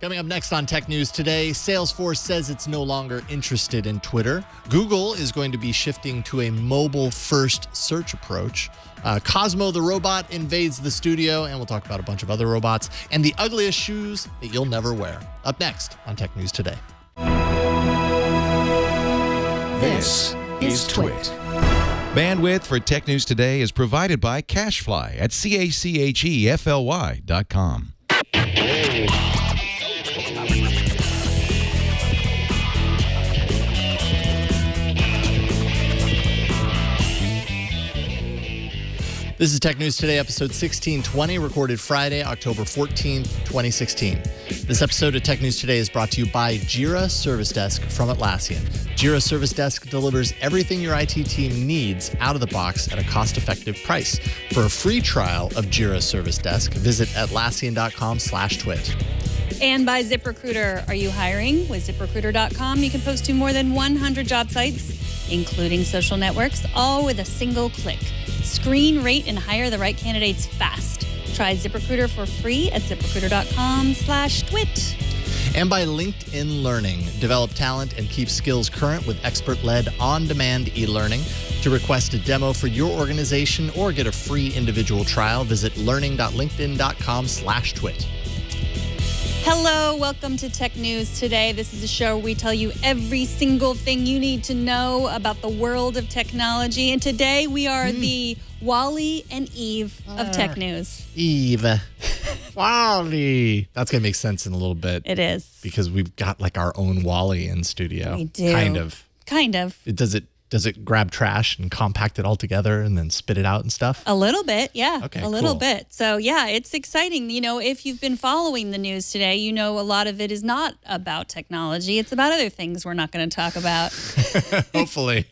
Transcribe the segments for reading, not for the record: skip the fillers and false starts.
Coming up next on Tech News Today, Salesforce says it's no longer interested in Twitter. Google is going to be shifting to a mobile-first search approach. Cosmo the robot invades the studio, and we'll talk about a bunch of other robots, and the ugliest shoes that you'll never wear. Up next on Tech News Today. This is Twit. Bandwidth for Tech News Today is provided by CacheFly at CACHEFLY.com. This is Tech News Today, episode 1620, recorded Friday, October 14th, 2016. This episode of Tech News Today is brought to you by Jira Service Desk from Atlassian. Jira Service Desk delivers everything your IT team needs out of the box at a cost-effective price. For a free trial of Jira Service Desk, visit Atlassian.com/twit. And by ZipRecruiter. Are you hiring? With ZipRecruiter.com, you can post to more than 100 job sites, including social networks, all with a single click. Screen, rate, and hire the right candidates fast. Try ZipRecruiter for free at ZipRecruiter.com/twit. And by LinkedIn Learning. Develop talent and keep skills current with expert-led on-demand e-learning. To request a demo for your organization or get a free individual trial, visit learning.linkedin.com/twit. Hello, welcome to Tech News Today. This is a show where we tell you every single thing you need to know about the world of technology. And today we are the Wally and Eve of Tech News. Eve. Wally. That's going to make sense in a little bit. It is. Because we've got like our own Wally in studio. We do. Kind of. Kind of. Does it grab trash and compact it all together and then spit it out and stuff? A little bit, yeah. Okay, a little cool. bit. So, yeah, it's exciting. You know, if you've been following the news today, you know a lot of it is not about technology. It's about other things we're not going to talk about. Hopefully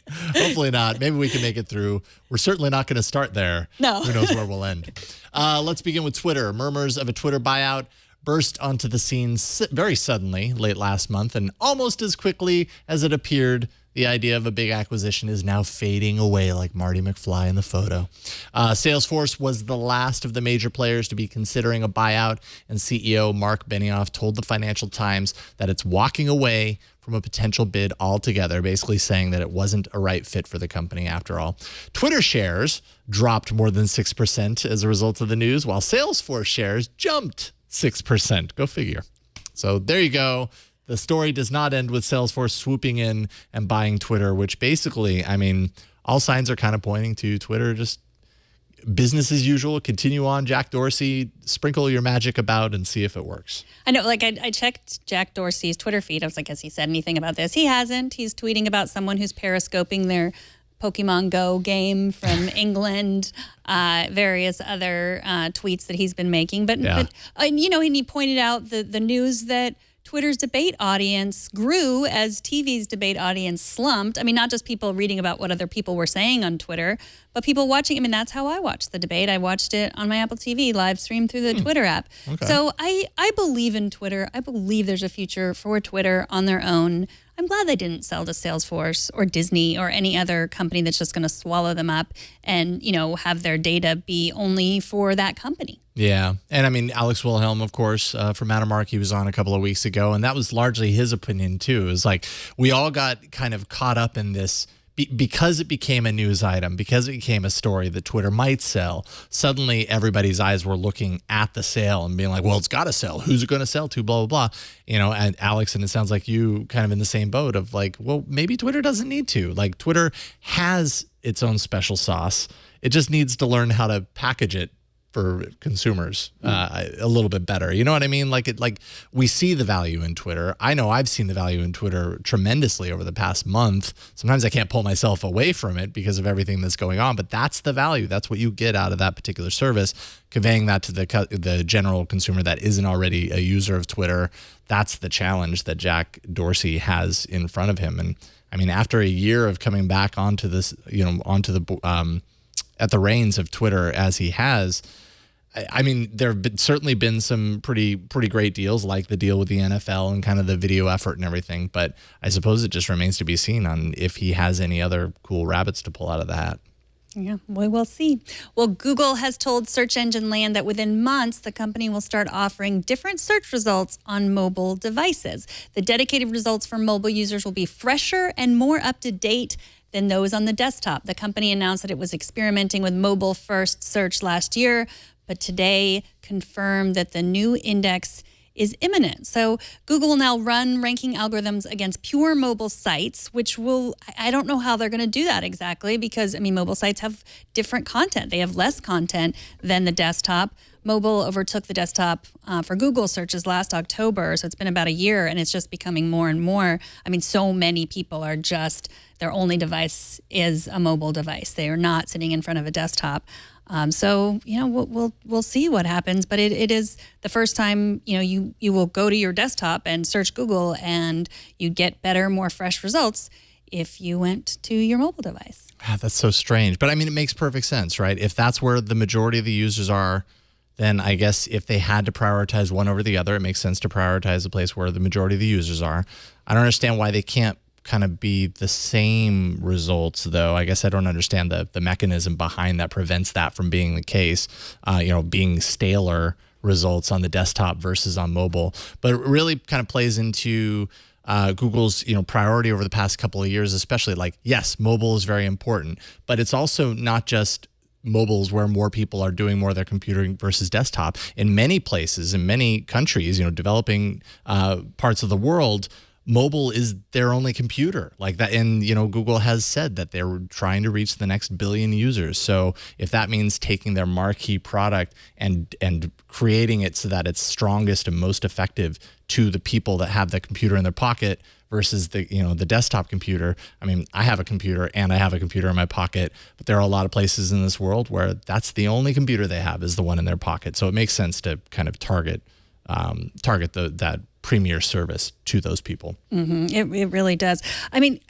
not. Maybe we can make it through. We're certainly not going to start there. No. Who knows where we'll end. Let's begin with Twitter. Murmurs of a Twitter buyout burst onto the scene very suddenly late last month, and almost as quickly as it appeared, the idea of a big acquisition is now fading away like Marty McFly in the photo. Salesforce was the last of the major players to be considering a buyout, and CEO Mark Benioff told the Financial Times that it's walking away from a potential bid altogether, basically saying that it wasn't a right fit for the company after all. Twitter shares dropped more than 6% as a result of the news, while Salesforce shares jumped 6%. Go figure. So there you go. The story does not end with Salesforce swooping in and buying Twitter, which basically, I mean, all signs are kind of pointing to Twitter just business as usual, continue on. Jack Dorsey, sprinkle your magic about and see if it works. I know, like I checked Jack Dorsey's Twitter feed. I was like, has he said anything about this? He hasn't. He's tweeting about someone who's periscoping their Pokemon Go game from England, various other tweets that he's been making. But you know, and he pointed out the news that Twitter's debate audience grew as TV's debate audience slumped. I mean, not just people reading about what other people were saying on Twitter, but people watching. I mean, that's how I watched the debate. I watched it on my Apple TV, live streamed through the Twitter app. Okay. So I believe in Twitter. I believe there's a future for Twitter on their own. I'm glad they didn't sell to Salesforce or Disney or any other company that's just going to swallow them up and, you know, have their data be only for that company. Yeah. And I mean, Alex Wilhelm, of course, from Mattermark, he was on a couple of weeks ago, and that was largely his opinion too. It was like we all got kind of caught up in this because it became a news item, because it became a story that Twitter might sell. Suddenly everybody's eyes were looking at the sale and being like, well, it's got to sell. Who's it going to sell to? Blah, blah, blah. You know, and Alex, and it sounds like you kind of in the same boat of like, well, maybe Twitter doesn't need to. Like Twitter has its own special sauce. It just needs to learn how to package it for consumers a little bit better. You know what I mean? Like we see the value in Twitter. I know I've seen the value in Twitter tremendously over the past month. Sometimes I can't pull myself away from it because of everything that's going on, but that's the value. That's what you get out of that particular service. Conveying that to the general consumer that isn't already a user of Twitter, that's the challenge that Jack Dorsey has in front of him. And I mean, after a year of coming back onto this, you know, onto the at the reins of Twitter as he has, I mean, there have certainly been some pretty great deals, like the deal with the NFL and kind of the video effort and everything. But I suppose it just remains to be seen on if he has any other cool rabbits to pull out of the hat. Yeah, we will see. Well, Google has told Search Engine Land that within months, the company will start offering different search results on mobile devices. The dedicated results for mobile users will be fresher and more up to date than those on the desktop. The company announced that it was experimenting with mobile-first search last year, but today confirmed that the new index is imminent. So Google will now run ranking algorithms against pure mobile sites, which will, I don't know how they're going to do that exactly because, I mean, mobile sites have different content. They have less content than the desktop. Mobile overtook the desktop for Google searches last October, so it's been about a year, and it's just becoming more and more. I mean, so many people are just, their only device is a mobile device. They are not sitting in front of a desktop. So, you know, we'll see what happens, but it is the first time, you know, you will go to your desktop and search Google and you get better, more fresh results if you went to your mobile device. That's so strange. But I mean, it makes perfect sense, right? If that's where the majority of the users are, then I guess if they had to prioritize one over the other, it makes sense to prioritize the place where the majority of the users are. I don't understand why they can't kind of be the same results, though. I guess I don't understand the mechanism behind that prevents that from being the case, you know, being staler results on the desktop versus on mobile. But it really kind of plays into Google's, you know, priority over the past couple of years, especially like, yes, mobile is very important, but it's also not just mobiles where more people are doing more of their computing versus desktop. In many places, in many countries, you know, developing parts of the world, mobile is their only computer like that. And, you know, Google has said that they're trying to reach the next billion users. So if that means taking their marquee product and creating it so that it's strongest and most effective to the people that have the computer in their pocket versus the, you know, the desktop computer. I mean, I have a computer and I have a computer in my pocket, but there are a lot of places in this world where that's the only computer they have is the one in their pocket. So it makes sense to kind of target that premier service to those people. Mm-hmm. It really does. I mean,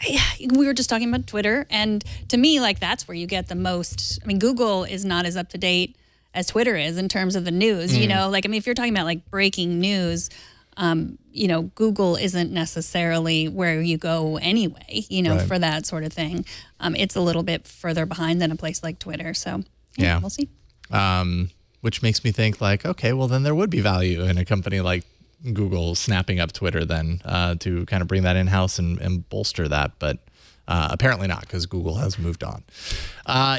we were just talking about Twitter, and to me, like, that's where you get the most. I mean, Google is not as up to date as Twitter is in terms of the news. You know, like, I mean, if you're talking about like breaking news, you know, Google isn't necessarily where you go anyway, you know, for that sort of thing. It's a little bit further behind than a place like Twitter. So yeah. We'll see. Which makes me think like, okay, well then there would be value in a company like Google snapping up Twitter then to kind of bring that in-house and bolster that. But apparently not, because Google has moved on.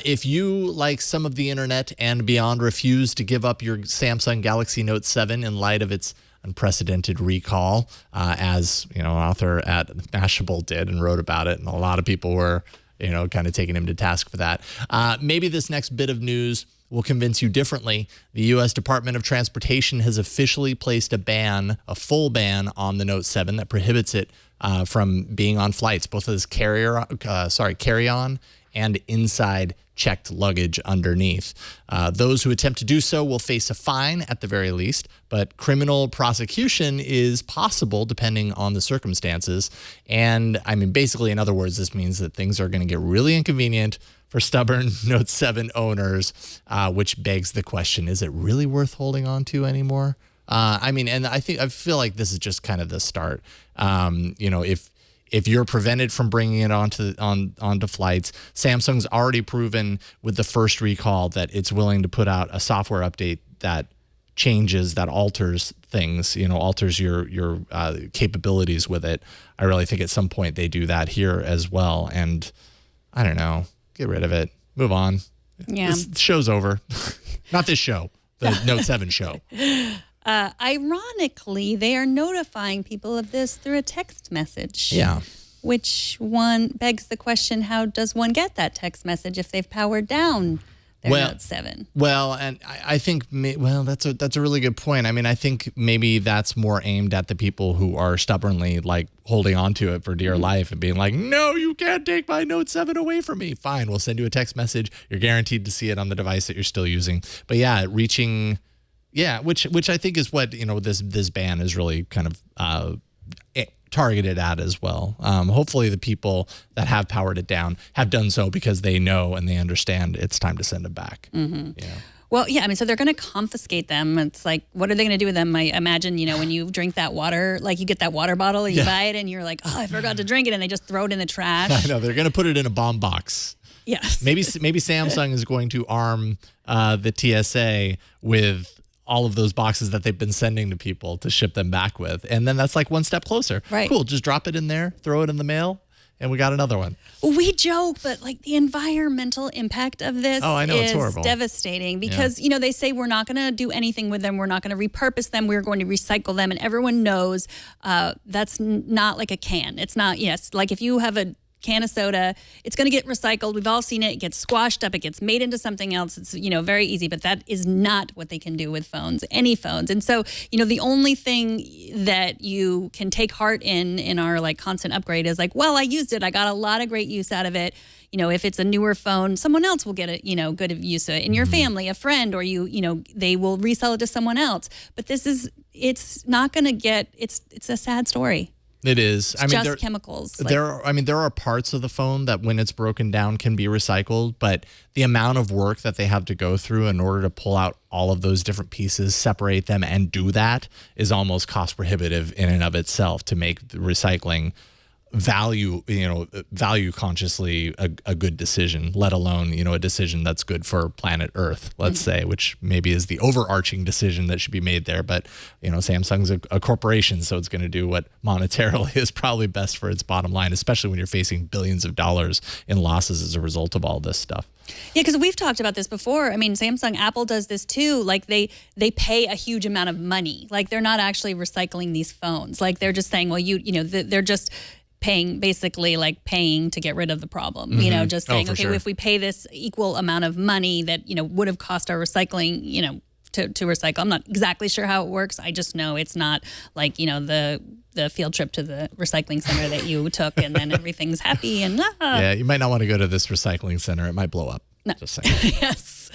If you, like some of the internet and beyond, refuse to give up your Samsung Galaxy Note 7 in light of its unprecedented recall, as you know, an author at Mashable did and wrote about it, and a lot of people were, you know, kind of taking him to task for that. Maybe this next bit of news will convince you differently. The U.S. Department of Transportation has officially placed a full ban on the Note 7 that prohibits it from being on flights, both as carry-on and inside checked luggage underneath. Those who attempt to do so will face a fine at the very least, but criminal prosecution is possible depending on the circumstances. And I mean, basically, in other words, this means that things are going to get really inconvenient for stubborn Note 7 owners, which begs the question, is it really worth holding on to anymore? I mean, and I feel like this is just kind of the start. You know, if you're prevented from bringing it onto flights, Samsung's already proven with the first recall that it's willing to put out a software update that changes, that alters things, you know, alters your capabilities with it. I really think at some point they do that here as well. And I don't know, get rid of it, move on. Yeah, this show's over. Not this show, the Note 7 show. Ironically, they are notifying people of this through a text message. Yeah. Which one begs the question, how does one get that text message if they've powered down their Note 7? Well, and I think, that's a really good point. I mean, I think maybe that's more aimed at the people who are stubbornly like holding on to it for dear life and being like, no, you can't take my Note 7 away from me. Fine, we'll send you a text message. You're guaranteed to see it on the device that you're still using. But yeah, which I think is what, you know, this ban is really kind of targeted at as well. Hopefully the people that have powered it down have done so because they know and they understand it's time to send it back. Yeah. Well, yeah, I mean, so they're going to confiscate them. It's like, what are they going to do with them? I imagine, you know, when you drink that water, like you get that water bottle and you buy it and you're like, oh, I forgot to drink it, and they just throw it in the trash. I know, they're going to put it in a bomb box. Yes. Maybe Samsung is going to arm the TSA with all of those boxes that they've been sending to people to ship them back with. And then that's like one step closer. Right. Cool. Just drop it in there, throw it in the mail, and we got another one. We joke, but like the environmental impact of this Oh, I know, it's is horrible. devastating because, they say we're not going to do anything with them. We're not going to repurpose them. We're going to recycle them. And everyone knows that's not like a can. It's not, like if you have a can of soda, it's going to get recycled. We've all seen it. It gets squashed up. It gets made into something else. It's, very easy, but that is not what they can do with phones, any phones. And so, the only thing that you can take heart in our like constant upgrade is like, well, I used it. I got a lot of great use out of it. If it's a newer phone, someone else will get it, good use of it in your family, a friend, or they will resell it to someone else. But it's not going to it's a sad story. It is. It's just chemicals. There are parts of the phone that when it's broken down can be recycled, but the amount of work that they have to go through in order to pull out all of those different pieces, separate them, and do that is almost cost prohibitive in and of itself to make the recycling value consciously a good decision, let alone, a decision that's good for planet Earth, let's say, which maybe is the overarching decision that should be made there. But, Samsung's a corporation, so it's going to do what monetarily is probably best for its bottom line, especially when you're facing billions of dollars in losses as a result of all this stuff. Yeah, because we've talked about this before. I mean, Samsung, Apple does this too. Like they pay a huge amount of money. Like they're not actually recycling these phones. Like they're just saying, well, they're just paying to get rid of the problem, just saying, okay, sure. If we pay this equal amount of money that, would have cost our recycling, to recycle. I'm not exactly sure how it works. I just know it's not like, the field trip to the recycling center that you took and then everything's happy and Yeah, you might not want to go to this recycling center. It might blow up. No. Just saying. Yes.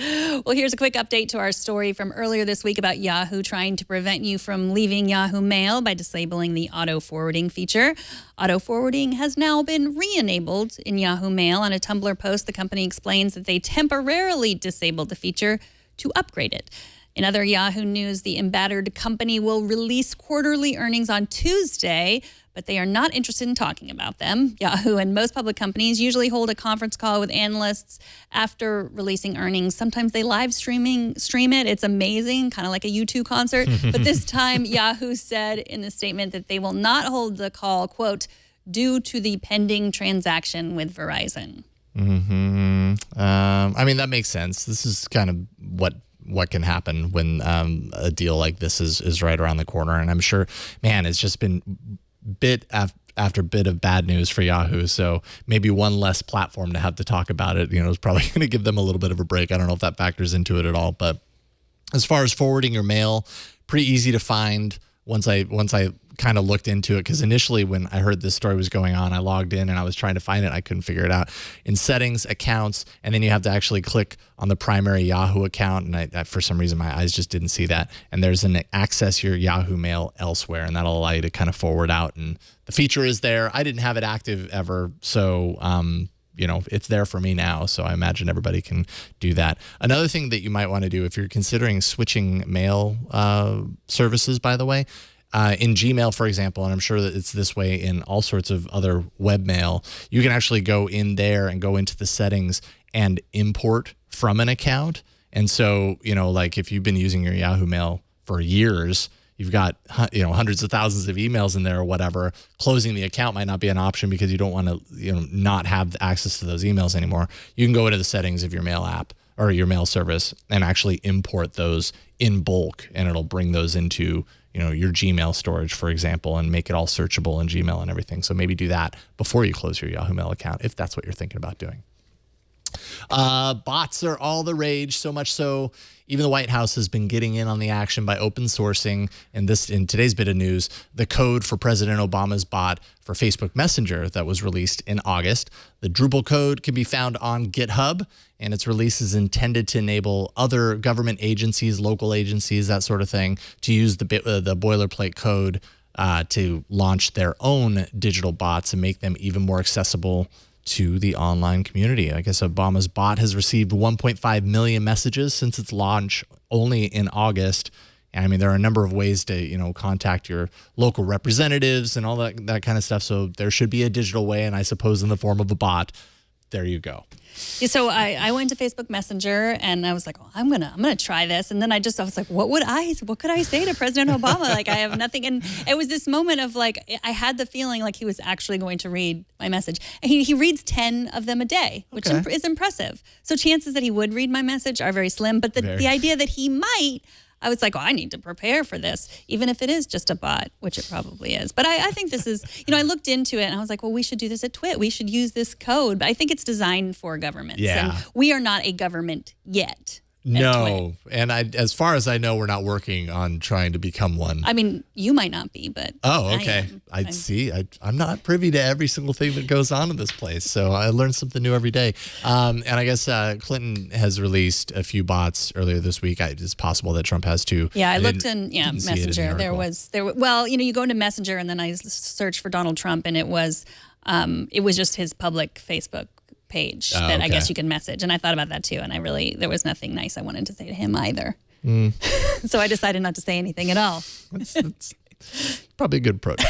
Well, here's a quick update to our story from earlier this week about Yahoo trying to prevent you from leaving Yahoo Mail by disabling the auto-forwarding feature. Auto-forwarding has now been re-enabled in Yahoo Mail. On a Tumblr post, the company explains that they temporarily disabled the feature to upgrade it. In other Yahoo news, the embattled company will release quarterly earnings on Tuesday, but they are not interested in talking about them. Yahoo and most public companies usually hold a conference call with analysts after releasing earnings. Sometimes they stream it. It's amazing, kind of like a U2 concert. But this time, Yahoo said in the statement that they will not hold the call, quote, due to the pending transaction with Verizon. That makes sense. This is kind of what can happen when a deal like this is right around the corner. And I'm sure, it's just been bit after bit of bad news for Yahoo. So maybe one less platform to have to talk about it, is probably going to give them a little bit of a break. I don't know if that factors into it at all. But as far as forwarding your mail, pretty easy to find once I kind of looked into it, because initially when I heard this story was going on, I logged in and I was trying to find it. I couldn't figure it out. In settings, accounts, and then you have to actually click on the primary Yahoo account. And I for some reason, my eyes just didn't see that. And there's an access your Yahoo Mail elsewhere, and that'll allow you to kind of forward out. And the feature is there. I didn't have it active ever, so it's there for me now. So I imagine everybody can do that. Another thing that you might want to do if you're considering switching mail services, by the way, in Gmail, for example, and I'm sure that it's this way in all sorts of other webmail, you can actually go in there and go into the settings and import from an account. And so, like if you've been using your Yahoo Mail for years, you've got, hundreds of thousands of emails in there or whatever, closing the account might not be an option because you don't want to, not have access to those emails anymore. You can go into the settings of your mail app or your mail service and actually import those in bulk, and it'll bring those into your Gmail storage, for example, and make it all searchable in Gmail and everything. So maybe do that before you close your Yahoo Mail account, if that's what you're thinking about doing. Bots are all the rage, so much so even the White House has been getting in on the action by open sourcing, in today's bit of news, the code for President Obama's bot for Facebook Messenger that was released in August. The Drupal code can be found on GitHub, and its release is intended to enable other government agencies, local agencies, that sort of thing, to use the boilerplate code to launch their own digital bots and make them even more accessible to the online community. I guess Obama's bot has received 1.5 million messages since its launch only in August. And there are a number of ways to, contact your local representatives and all that kind of stuff. So there should be a digital way, and I suppose in the form of a bot, there you go. So I went to Facebook Messenger and I was like, oh, I'm gonna try this. And then I was like, what could I say to President Obama? Like, I have nothing. And it was this moment of like, I had the feeling like he was actually going to read my message. And he reads 10 of them a day, which is impressive. So chances that he would read my message are very slim. But the idea that he might, I was like, oh, I need to prepare for this, even if it is just a bot, which it probably is. But I think this is, I looked into it and I was like, well, we should do this at Twit. We should use this code. But I think it's designed for governments. Yeah. And we are not a government yet. No. And as far as I know, we're not working on trying to become one. I mean, you might not be, but oh, okay. I see. I'm not privy to every single thing that goes on in this place. So I learn something new every day. And I guess Clinton has released a few bots earlier this week. It's possible that Trump has too. Yeah, I looked in Messenger. Well, you go into Messenger and then I searched for Donald Trump and it was just his public Facebook page that I guess you can message. And I thought about that too. And there was nothing nice I wanted to say to him either. So I decided not to say anything at all. That's probably a good approach.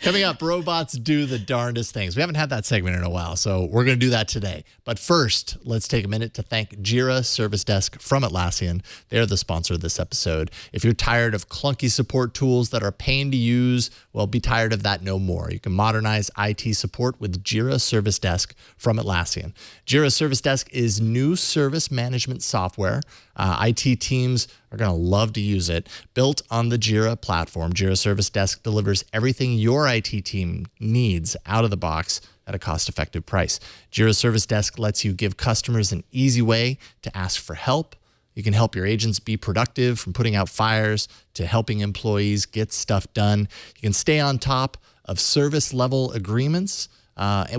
Coming up, robots do the darndest things. We haven't had that segment in a while, so we're going to do that today. But first, let's take a minute to thank Jira Service Desk from Atlassian. They're the sponsor of this episode. If you're tired of clunky support tools that are a pain to use, well, be tired of that no more. You can modernize IT support with Jira Service Desk from Atlassian. Jira Service Desk is new service management software. IT teams are going to love to use it. Built on the Jira platform, Jira Service Desk delivers everything your IT team needs out of the box at a cost-effective price. Jira Service Desk lets you give customers an easy way to ask for help. You can help your agents be productive, from putting out fires to helping employees get stuff done. You can stay on top of service-level agreements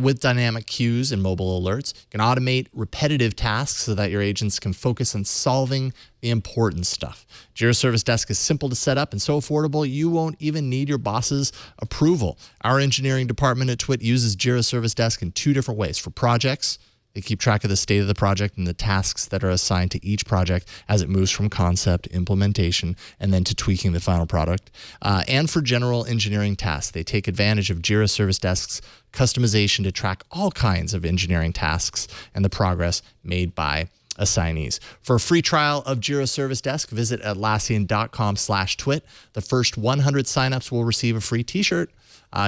with dynamic queues and mobile alerts. You can automate repetitive tasks so that your agents can focus on solving the important stuff. Jira Service Desk is simple to set up and so affordable, you won't even need your boss's approval. Our engineering department at Twit uses Jira Service Desk in 2 different ways. For projects, they keep track of the state of the project and the tasks that are assigned to each project as it moves from concept, implementation, and then to tweaking the final product. And for general engineering tasks, they take advantage of Jira Service Desk's customization to track all kinds of engineering tasks and the progress made by assignees. For a free trial of Jira Service Desk, visit Atlassian.com/twit. The first 100 signups will receive a free t-shirt.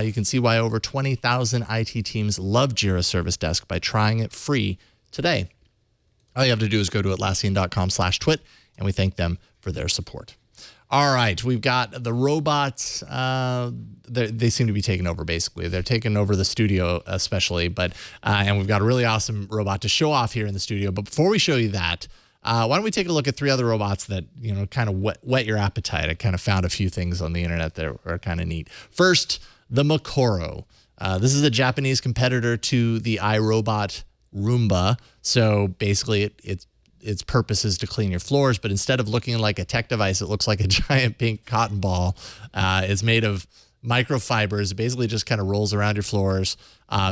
You can see why over 20,000 IT teams love Jira Service Desk by trying it free today. All you have to do is go to Atlassian.com/twit, and we thank them for their support. All right, we've got the robots. They seem to be taking over, basically. They're taking over the studio especially, and we've got a really awesome robot to show off here in the studio. But before we show you that, why don't we take a look at 3 other robots that, kind of whet your appetite. I kind of found a few things on the internet that are kind of neat. First, the Morrone. This is a Japanese competitor to the iRobot Roomba. So basically, its purpose is to clean your floors, but instead of looking like a tech device, it looks like a giant pink cotton ball. It's made of microfibers. It basically just kind of rolls around your floors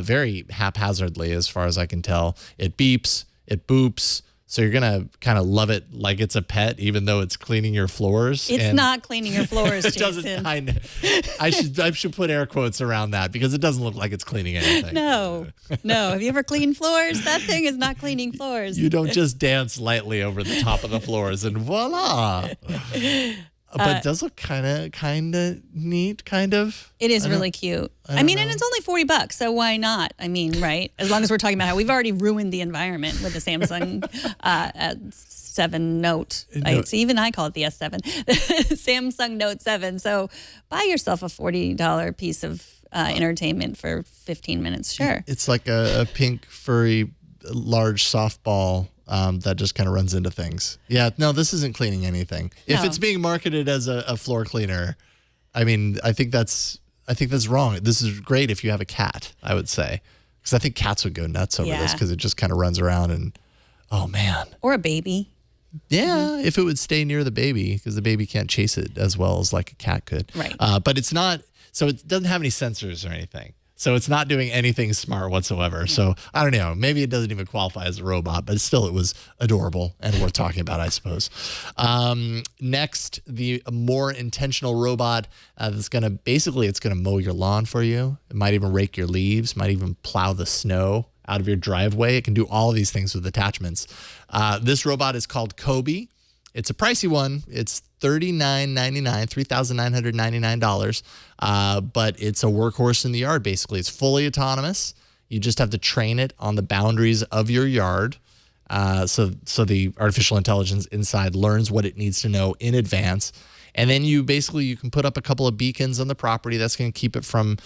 very haphazardly, as far as I can tell. It beeps, it boops. So you're going to kind of love it like it's a pet, even though it's cleaning your floors. It's not cleaning your floors, it Jason. I should put air quotes around that because it doesn't look like it's cleaning anything. No. Have you ever cleaned floors? That thing is not cleaning floors. You don't just dance lightly over the top of the floors and voila. But it does look kind of neat, kind of. It is really cute. And it's only $40, so why not? Right? As long as we're talking about how we've already ruined the environment with the Samsung S7 Note. Even I call it the S7. Samsung Note 7. So buy yourself a $40 piece of entertainment for 15 minutes. Sure. It's like a pink, furry, large softball that just kind of runs into things. Yeah, no, this isn't cleaning anything. If it's being marketed as a floor cleaner, I think that's wrong. This is great if you have a cat, I would say, because I think cats would go nuts over this because it just kind of runs around and, oh man. Or a baby. Yeah, if it would stay near the baby, because the baby can't chase it as well as like a cat could. Right. But it's not, so it doesn't have any sensors or anything. So it's not doing anything smart whatsoever. So I don't know. Maybe it doesn't even qualify as a robot, but still it was adorable and worth talking about, I suppose. Next, the more intentional robot that's going to mow your lawn for you. It might even rake your leaves, might even plow the snow out of your driveway. It can do all of these things with attachments. This robot is called Kobe. It's a pricey one. It's $39.99, $3,999. But it's a workhorse in the yard, basically. It's fully autonomous. You just have to train it on the boundaries of your yard. So the artificial intelligence inside learns what it needs to know in advance. And then you can put up a couple of beacons on the property that's going to keep it from,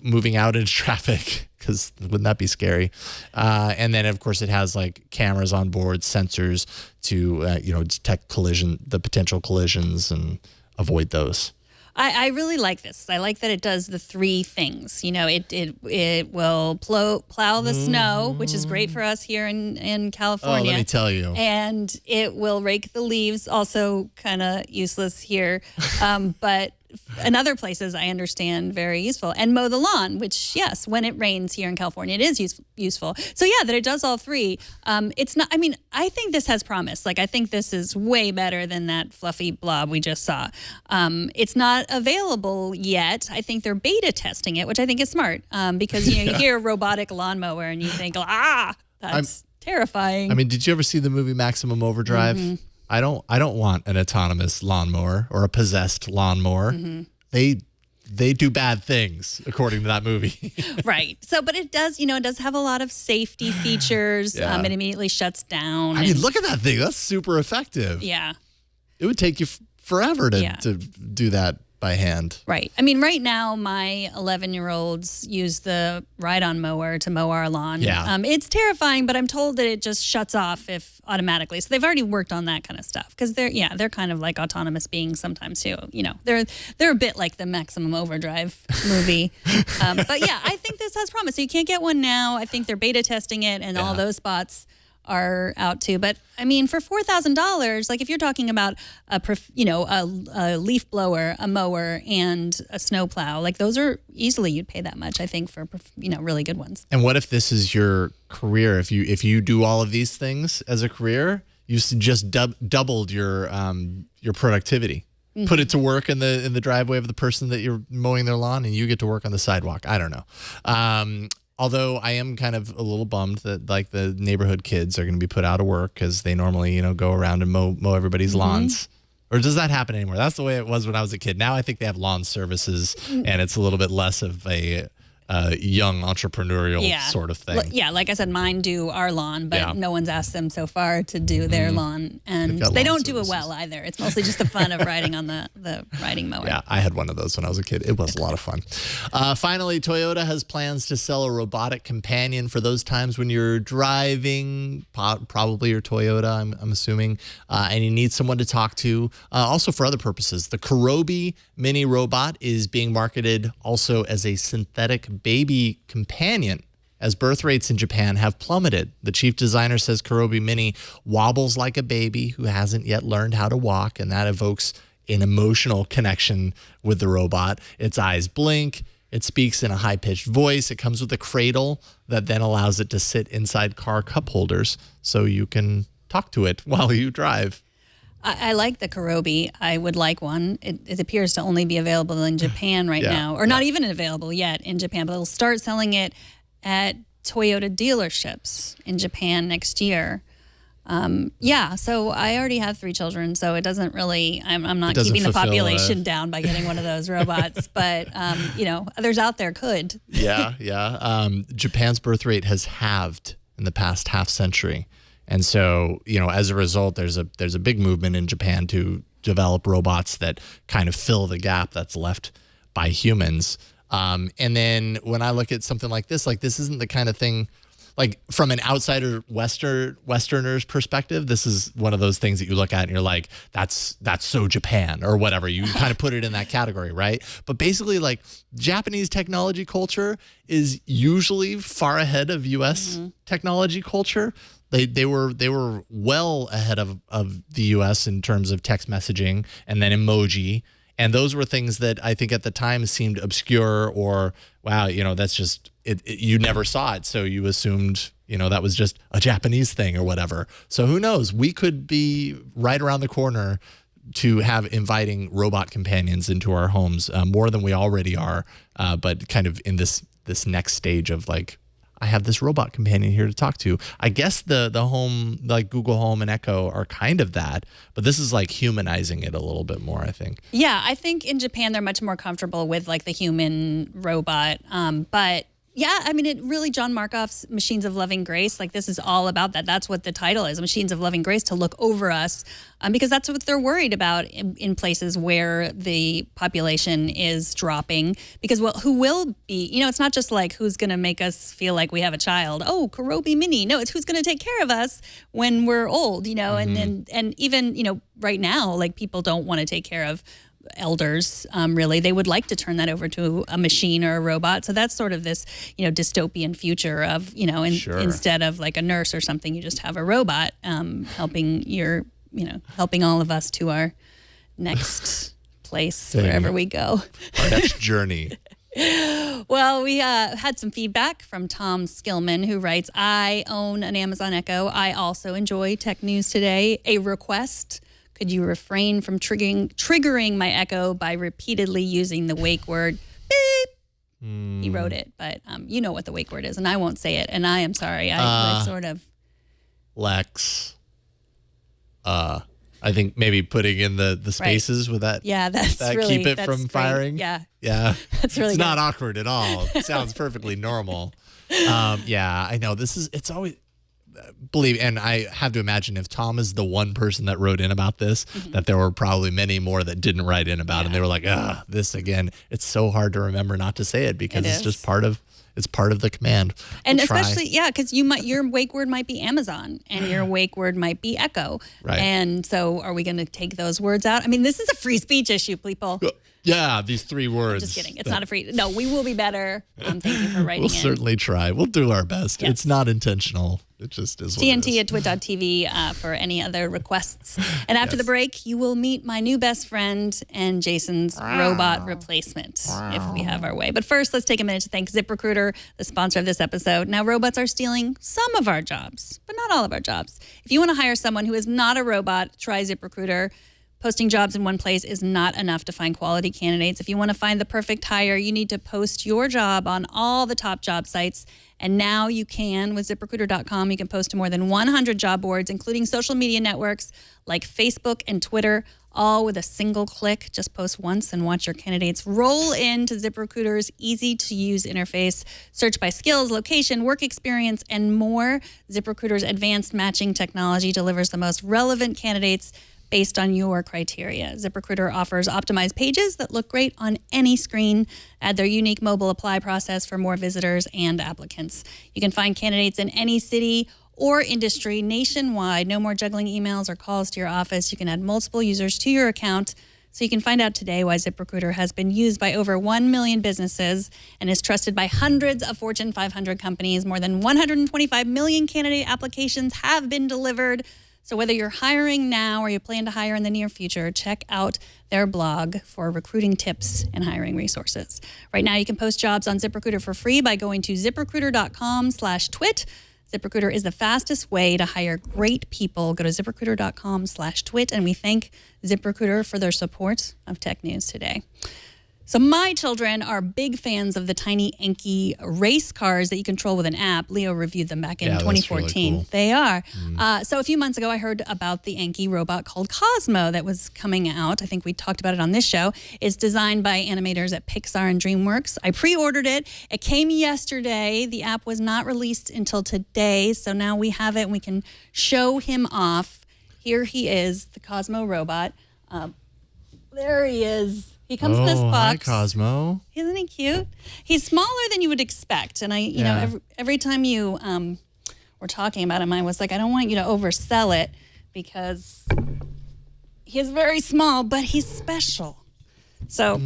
moving out into traffic, because wouldn't that be scary? And then, of course, it has like cameras on board, sensors to, detect the potential collisions and avoid those. I really like this. I like that it does the three things. It will plow the snow, which is great for us here in California. Oh, let me tell you. And it will rake the leaves, also kind of useless here. But in other places, I understand, very useful. And mow the lawn, which, yes, when it rains here in California, it is useful. So, yeah, that it does all three. It's not, I think this has promise. Like, I think this is way better than that fluffy blob we just saw. It's not available yet. I think they're beta testing it, which I think is smart, because, you hear robotic lawnmower and you think, that's terrifying. Did you ever see the movie Maximum Overdrive? Mm-hmm. I don't want an autonomous lawnmower or a possessed lawnmower. Mm-hmm. They do bad things, according to that movie. Right. So, but it does, it does have a lot of safety features. Yeah. It immediately shuts down. Look at that thing. That's super effective. Yeah. It would take you forever to do that by hand. Right. Right now, my 11-year-olds use the ride-on mower to mow our lawn. Yeah. It's terrifying, but I'm told that it just shuts off if automatically. So they've already worked on that kind of stuff, because they're kind of like autonomous beings sometimes too. They're a bit like the Maximum Overdrive movie. But yeah, I think this has promise. So you can't get one now. I think they're beta testing it, and all those spots are out too. But for $4,000, like if you're talking about a leaf blower, a mower, and a snowplow, like those are easily, you'd pay that much, I think, for really good ones. And what if this is your career? If you do all of these things as a career, you just doubled your productivity. Mm-hmm. Put it to work in the driveway of the person that you're mowing their lawn, and you get to work on the sidewalk. I don't know. Although I am kind of a little bummed that like the neighborhood kids are going to be put out of work, because they normally, go around and mow everybody's lawns. Or does that happen anymore? That's the way it was when I was a kid. Now I think they have lawn services, and it's a little bit less of a young entrepreneurial sort of thing. Yeah, like I said, mine do our lawn, but no one's asked them so far to do their lawn, and they don't do it well either. It's mostly just the fun of riding on the riding mower. Yeah, I had one of those when I was a kid. It was a lot of fun. Finally, Toyota has plans to sell a robotic companion for those times when you're driving, probably your Toyota, I'm assuming, and you need someone to talk to. Also for other purposes, the Kurobi mini robot is being marketed also as a synthetic baby companion, as birth rates in Japan have plummeted. The chief designer says Kurobi Mini wobbles like a baby who hasn't yet learned how to walk, and that evokes an emotional connection with the robot. Its eyes blink. It speaks in a high-pitched voice. It comes with a cradle that then allows it to sit inside car cup holders so you can talk to it while you drive. I like the Kurobi. I would like one. It appears to only be available in Japan right now, or not even available yet in Japan, but they'll start selling it at Toyota dealerships in Japan next year. So I already have 3 children, so it doesn't really, I'm not keeping the population down by getting one of those robots, but, others out there could. Japan's birth rate has halved in the past half century. And so, as a result, there's a big movement in Japan to develop robots that kind of fill the gap that's left by humans. And then when I look at something like this isn't the kind of thing, like from an outsider Westerner's perspective, this is one of those things that you look at and you're like, that's so Japan or whatever. You kind of put it in that category, right? But basically, like, Japanese technology culture is usually far ahead of U.S. technology culture. They were well ahead of the U.S. in terms of text messaging and then emoji. And those were things that I think at the time seemed obscure or, wow, that's just, you never saw it. So you assumed, that was just a Japanese thing or whatever. So who knows? We could be right around the corner to have inviting robot companions into our homes more than we already are, but kind of in this next stage of like, I have this robot companion here to talk to. I guess the home, like Google Home and Echo, are kind of that, but this is like humanizing it a little bit more, I think. Yeah, I think in Japan they're much more comfortable with like the human robot. But yeah, I mean, it really, John Markoff's Machines of Loving Grace, like this is all about that. That's what the title is, Machines of Loving Grace, to look over us, because that's what they're worried about in places where the population is dropping. Because, well, who will be, it's not just like who's going to make us feel like we have a child. Oh, Karobi Mini. No, it's who's going to take care of us when we're old, and even, right now, like people don't want to take care of elders, really. They would like to turn that over to a machine or a robot. So that's sort of this, dystopian future of, instead of like a nurse or something, you just have a robot helping helping all of us to our next place, wherever we go. Our next journey. Well, we had some feedback from Tom Skillman, who writes, I own an Amazon Echo. I also enjoy tech news today. A request: could you refrain from triggering my Echo by repeatedly using the wake word beep? He wrote it, but you know what the wake word is, and I won't say it, and I am sorry. I sort of... Lex. I think maybe putting in the spaces with that. Yeah, that's really... keep it from firing. Yeah. Yeah. That's really It's good. not awkward at all. It sounds perfectly normal. Yeah, I know. It's always... Believe, and I have to imagine if Tom is the one person that wrote in about this, that there were probably many more that didn't write in about it. And they were like, this again. It's so hard to remember not to say it because it's just part of the command. And especially, because your wake word might be Amazon and your wake word might be Echo. Right. And so are we going to take those words out? I mean, this is a free speech issue, people. Yeah, these 3 words. Just kidding. It's not a free... No, we will be better. Thank you for writing We'll certainly try. We'll do our best. Yes. It's not intentional. It just is what it TNT is. at twit.tv for any other requests. And after the break, you will meet my new best friend and Jason's robot replacement if we have our way. But first, let's take a minute to thank ZipRecruiter, the sponsor of this episode. Now, robots are stealing some of our jobs, but not all of our jobs. If you want to hire someone who is not a robot, try ZipRecruiter. Posting jobs in one place is not enough to find quality candidates. If you want to find the perfect hire, you need to post your job on all the top job sites. And now you can with ZipRecruiter.com. You can post to more than 100 job boards, including social media networks like Facebook and Twitter, all with a single click. Just post once and watch your candidates roll into ZipRecruiter's easy-to-use interface. Search by skills, location, work experience, and more. ZipRecruiter's advanced matching technology delivers the most relevant candidates based on your criteria. ZipRecruiter offers optimized pages that look great on any screen. Add their unique mobile apply process for more visitors and applicants. You can find candidates in any city or industry nationwide. No more juggling emails or calls to your office. You can add multiple users to your account. So you can find out today why ZipRecruiter has been used by over 1 million businesses and is trusted by hundreds of Fortune 500 companies. More than 125 million candidate applications have been delivered. So whether you're hiring now or you plan to hire in the near future, check out their blog for recruiting tips and hiring resources. Right now, you can post jobs on ZipRecruiter for free by going to ZipRecruiter.com/twit. ZipRecruiter is the fastest way to hire great people. Go to ZipRecruiter.com/twit, and we thank ZipRecruiter for their support of Tech News Today. So my children are big fans of the tiny Anki race cars that you control with an app. Leo reviewed them back in 2014. Really cool. They are. So a few months ago, I heard about the Anki robot called Cosmo that was coming out. I think we talked about it on this show. It's designed by animators at Pixar and DreamWorks. I pre-ordered it. It came yesterday. The app was not released until today. So now we have it and we can show him off. Here he is, the Cosmo robot. There he is. He comes in this box. Hi, Cosmo. Isn't he cute? He's smaller than you would expect. And you know, every time you were talking about him, I was like, I don't want you to oversell it because he's very small, but he's special. So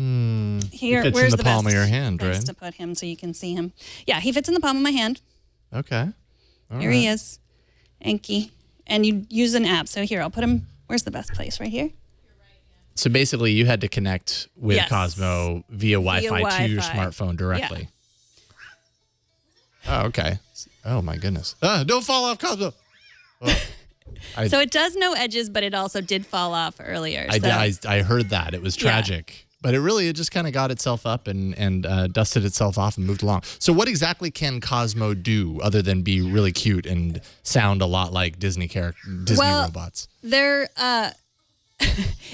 here, fits where's in the palm of your hand, place right? to put him so you can see him. Yeah, he fits in the palm of my hand. Okay. All Here right. he is, Anki. And you use an app. So here, I'll put him. Where's the best place? Right here. So basically, you had to connect with Yes. Cosmo via Wi-Fi to your Wi-Fi. smartphone directly. Oh, okay. Oh, my goodness. Don't fall off, Cosmo. So it does no edges, but it also did fall off earlier. I heard that. It was tragic But it just kind of got itself up and dusted itself off and moved along. So what exactly can Cosmo do other than be really cute and sound a lot like Disney robots? They're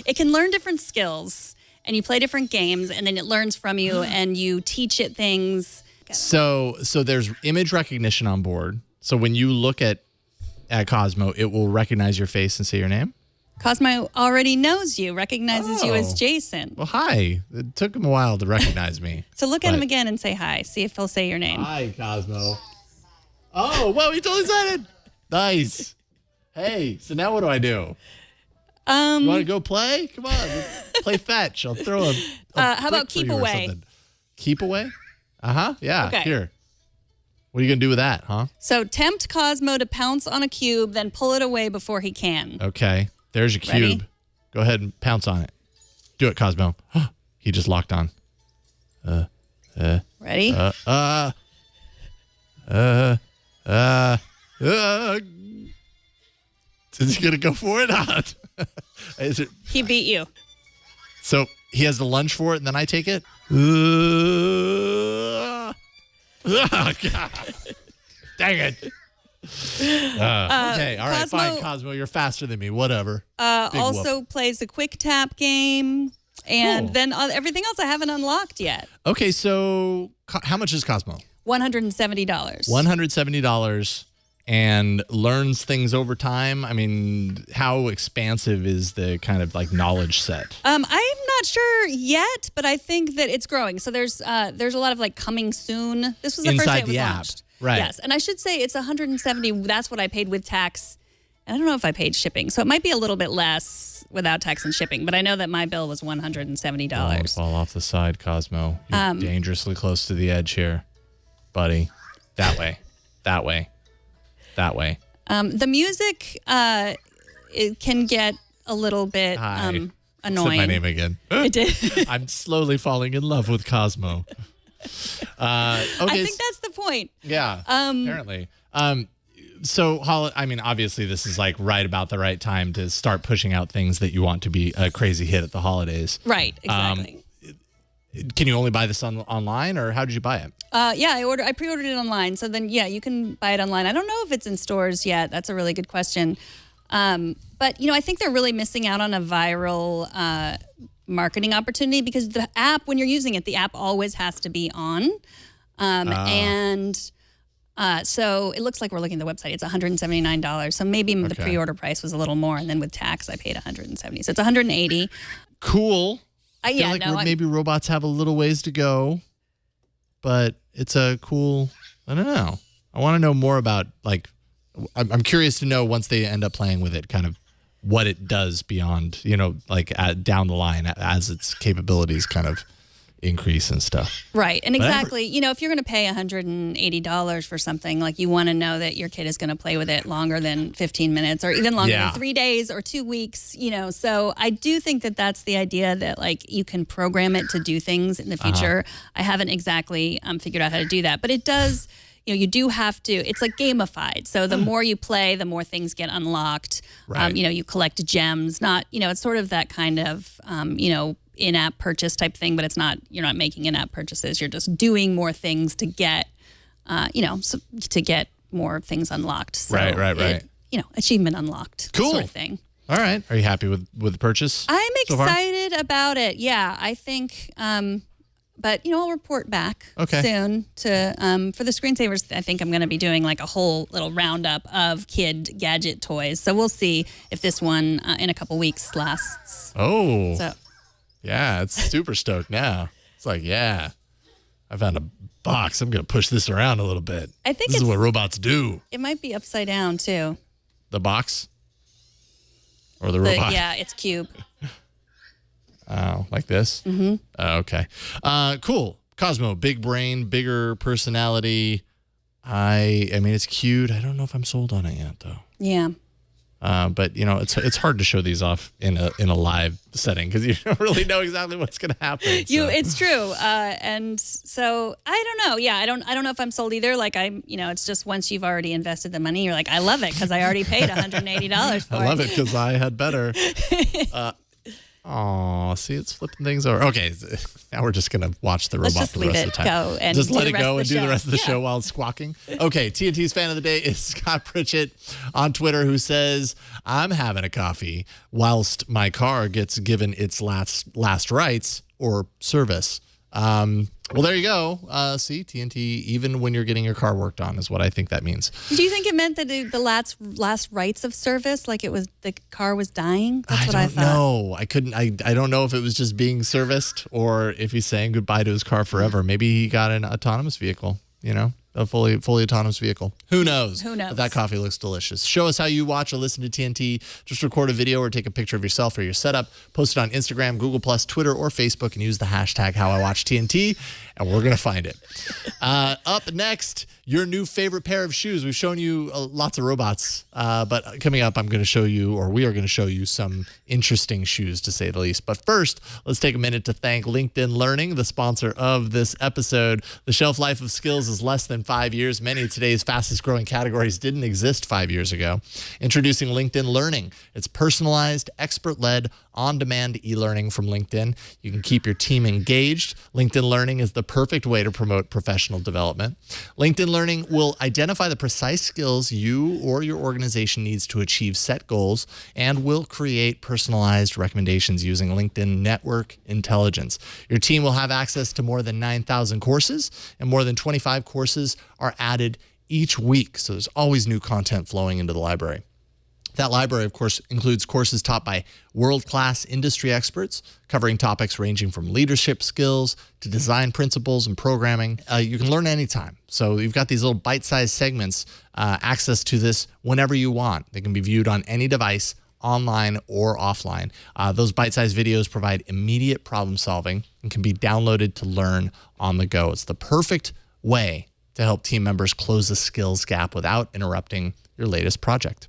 it can learn different skills, and you play different games, and then it learns from you, and you teach it things. So there's image recognition on board. So when you look at Cosmo, it will recognize your face and say your name? Cosmo already knows you, recognizes you as Jason. Well, hi. It took him a while to recognize me. So look at him again and say hi. See if he'll say your name. Hi, Cosmo. Oh, whoa, he totally said it. Nice. Hey, so now what do I do? You want to go play? Come on, let's play fetch. I'll throw a how about brick for keep you or away? something. Keep away? Uh-huh, yeah, Okay. Here. What are you going to do with that, huh? So tempt Cosmo to pounce on a cube, then pull it away before he can. Okay, there's your cube. Ready? Go ahead and pounce on it. Do it, Cosmo. He just locked on. Ready? Is he going to go for it? Is it? He beat you. So he has to lunge for it, and then I take it? Oh, God. Dang it. Okay, all right, fine, Cosmo. You're faster than me. Whatever. Also plays the quick tap game, and Cool. then everything else I haven't unlocked yet. Okay, so how much is Cosmo? $170. $170 and learns things over time. I mean, how expansive is the kind of like knowledge set? I'm not sure yet, but I think that it's growing. So there's a lot of like coming soon. This was the first Inside day it was the app. launched. Right. Yes, and I should say it's 170. That's what I paid with tax. And I don't know if I paid shipping, so it might be a little bit less without tax and shipping. But I know that my bill was $170. Don't fall off the side, Cosmo. You're dangerously close to the edge here, buddy. That way. That way. That way. The music it can get a little bit Hi. annoying. Said my name again. It did. I'm slowly falling in love with Cosmo. Okay. I think that's the point. Yeah. Apparently. So, I mean, obviously, this is like right about the right time to start pushing out things that you want to be a crazy hit at the holidays. Right. Exactly. Can you only buy this online, or how did you buy it? Yeah, I pre-ordered it online. So then, yeah, you can buy it online. I don't know if it's in stores yet. That's a really good question. But, I think they're really missing out on a viral marketing opportunity because the app, when you're using it, the app always has to be on. So it looks like we're looking at the website. It's $179. So maybe the pre-order price was a little more. And then with tax, I paid $170. So it's $180. Cool. I feel like maybe robots have a little ways to go, but it's a cool, I don't know. I want to know more about, like, I'm curious to know once they end up playing with it, kind of what it does beyond, like down the line as its capabilities kind of increase and stuff. Right. And exactly, if you're going to pay $180 for something, like you want to know that your kid is going to play with it longer than 15 minutes or even longer than 3 days or 2 weeks, So I do think that that's the idea that like you can program it to do things in the future. I haven't exactly figured out how to do that, but it does, you do have to, it's like gamified. So the more you play, the more things get unlocked. Right. You collect gems, not, it's sort of that kind of, in-app purchase type thing, but you're not making in-app purchases. You're just doing more things to get, to get more things unlocked. So right. Achievement unlocked sort of thing. All right. Are you happy with the purchase? I'm so far? excited about it. Yeah, I think, but I'll report back soon to, for the screensavers. I think I'm going to be doing like a whole little roundup of kid gadget toys. So we'll see if this one in a couple weeks lasts. Oh. So. Yeah, it's super stoked now. It's like, yeah, I found a box. I'm going to push this around a little bit. I think this is what robots do. It might be upside down, too. The box? Or the robot? Yeah, it's cube. Oh, like this? Mm-hmm. Okay. Cool. Cosmo, big brain, bigger personality. I mean, it's cute. I don't know if I'm sold on it yet, though. Yeah. But it's hard to show these off in a live setting because you don't really know exactly what's going to happen. It's true, and so I don't know. Yeah, I don't know if I'm sold either. Like it's just once you've already invested the money, you're like, I love it because I already paid $180 for it. I love it because I had better. Oh, see, it's flipping things over. Okay, now we're just going to watch the Let's robot just for the leave rest of it the time. go and just do let the it rest go of and the do the show. rest of the Yeah. show while it's squawking. Okay, TNT's fan of the day is Scott Pritchett on Twitter, who says, I'm having a coffee whilst my car gets given its last rites or service. Well, there you go. See, TNT, even when you're getting your car worked on, is what I think that means. Do you think it meant that the last rites of service, like it was the car was dying? That's what I thought. No, I couldn't. I don't know if it was just being serviced or if he's saying goodbye to his car forever. Maybe he got an autonomous vehicle, a fully autonomous vehicle. Who knows? Who knows? But that coffee looks delicious. Show us how you watch or listen to TNT. Just record a video or take a picture of yourself or your setup. Post it on Instagram, Google+, Twitter, or Facebook, and use the hashtag HowIWatchTNT, and we're going to find it. Up next, your new favorite pair of shoes. We've shown you lots of robots, but coming up, we are going to show you some interesting shoes, to say the least. But first, let's take a minute to thank LinkedIn Learning, the sponsor of this episode. The shelf life of skills is less than 5 years. Many of today's fastest growing categories didn't exist 5 years ago. Introducing LinkedIn Learning. It's personalized, expert-led, on-demand e-learning from LinkedIn. You can keep your team engaged. LinkedIn Learning is the perfect way to promote professional development. LinkedIn Learning will identify the precise skills you or your organization needs to achieve set goals and will create personalized recommendations using LinkedIn Network Intelligence. Your team will have access to more than 9,000 courses, and more than 25 courses are added each week. So there's always new content flowing into the library. That library, of course, includes courses taught by world-class industry experts covering topics ranging from leadership skills to design principles and programming. You can learn anytime. So you've got these little bite-sized segments, access to this whenever you want. They can be viewed on any device, online or offline. Those bite-sized videos provide immediate problem solving and can be downloaded to learn on the go. It's the perfect way to help team members close the skills gap without interrupting your latest project.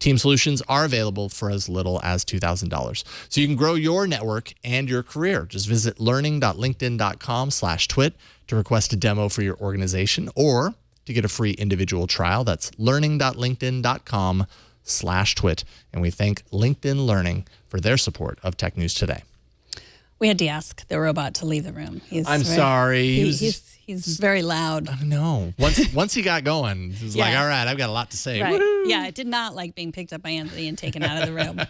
Team solutions are available for as little as $2,000. So you can grow your network and your career. Just visit learning.linkedin.com/twit to request a demo for your organization or to get a free individual trial. That's learning.linkedin.com/twit. And we thank LinkedIn Learning for their support of Tech News Today. We had to ask the robot to leave the room. I'm sorry. He's very loud. I know. Once he got going, he was like, all right, I've got a lot to say. Right. Woo! Yeah, it did not like being picked up by Anthony and taken out of the room.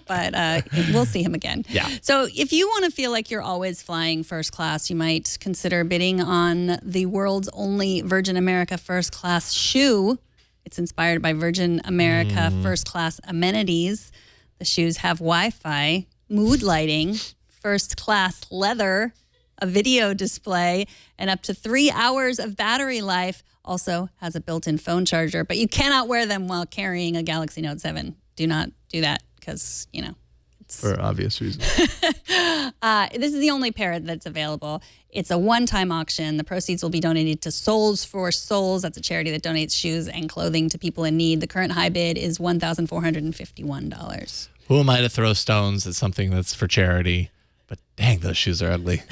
But we'll see him again. Yeah. So if you want to feel like you're always flying first class, you might consider bidding on the world's only Virgin America first class shoe. It's inspired by Virgin America first class amenities. The shoes have Wi-Fi, mood lighting, first class leather, a video display, and up to 3 hours of battery life. Also has a built-in phone charger, but you cannot wear them while carrying a Galaxy Note 7. Do not do that because, it's... For obvious reasons. This is the only pair that's available. It's a one-time auction. The proceeds will be donated to Souls for Souls. That's a charity that donates shoes and clothing to people in need. The current high bid is $1,451. Who am I to throw stones at something that's for charity? But dang, those shoes are ugly.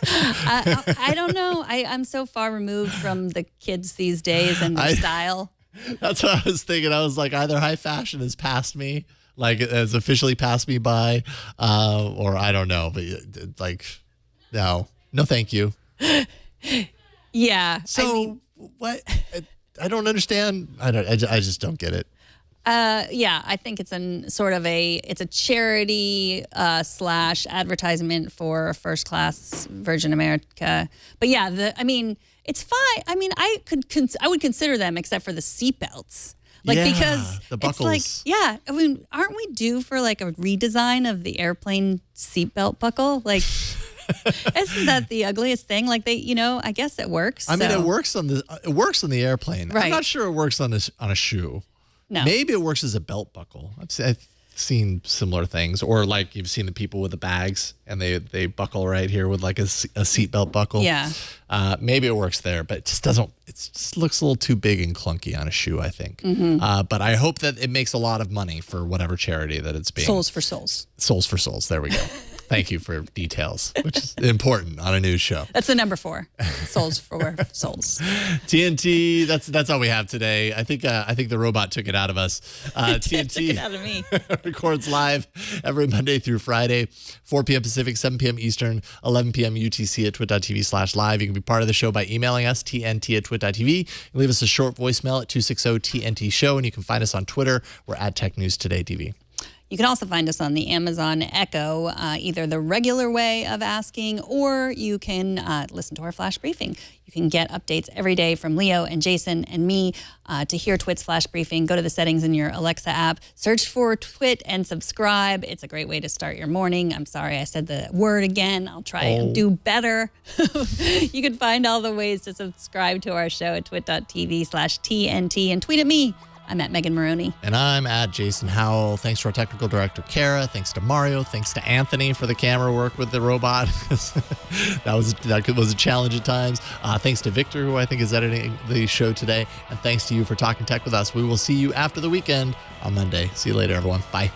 I don't know. I'm so far removed from the kids these days and their style. That's what I was thinking. I was like, either high fashion has passed me, like it has officially passed me by, or I don't know. But like, no, thank you. Yeah. So what? I don't understand. I just don't get it. Yeah, I think it's it's a charity / advertisement for first class Virgin America. But yeah, it's fine. I mean, I would consider them except for the seatbelts. Because the buckles. Aren't we due for like a redesign of the airplane seatbelt buckle? Like, isn't that the ugliest thing? Like I guess it works. I mean, it works on the airplane. Right. I'm not sure it works on a shoe. No. Maybe it works as a belt buckle. I've seen similar things, or like you've seen the people with the bags and they buckle right here with like a seatbelt buckle. Yeah. Maybe it works there, but it just doesn't. It just looks a little too big and clunky on a shoe, I think. But I hope that it makes a lot of money for whatever charity that it's being. Souls for Souls. Souls for Souls. There we go. Thank you for details, which is important on a news show. That's the number 4. Souls for souls. TNT, that's all we have today. I think the robot took it out of us. TNT Took it out of me. records live every Monday through Friday, 4 p.m. Pacific, 7 p.m. Eastern, 11 p.m. UTC at twit.tv/live. You can be part of the show by emailing us, tnt@twit.tv. Leave us a short voicemail at 260-TNT-SHOW, and you can find us on Twitter. We're at Tech News Today TV. You can also find us on the Amazon Echo, either the regular way of asking, or you can listen to our flash briefing. You can get updates every day from Leo and Jason and me. To hear Twit's flash briefing, go to the settings in your Alexa app, search for Twit and subscribe. It's a great way to start your morning. I'm sorry I said the word again. I'll try and do better. You can find all the ways to subscribe to our show at twit.tv/TNT and tweet at me. I'm at Megan Morrone. And I'm at Jason Howell. Thanks to our technical director, Kara. Thanks to Mario. Thanks to Anthony for the camera work with the robot. that was a challenge at times. Thanks to Victor, who I think is editing the show today. And thanks to you for talking tech with us. We will see you after the weekend on Monday. See you later, everyone. Bye.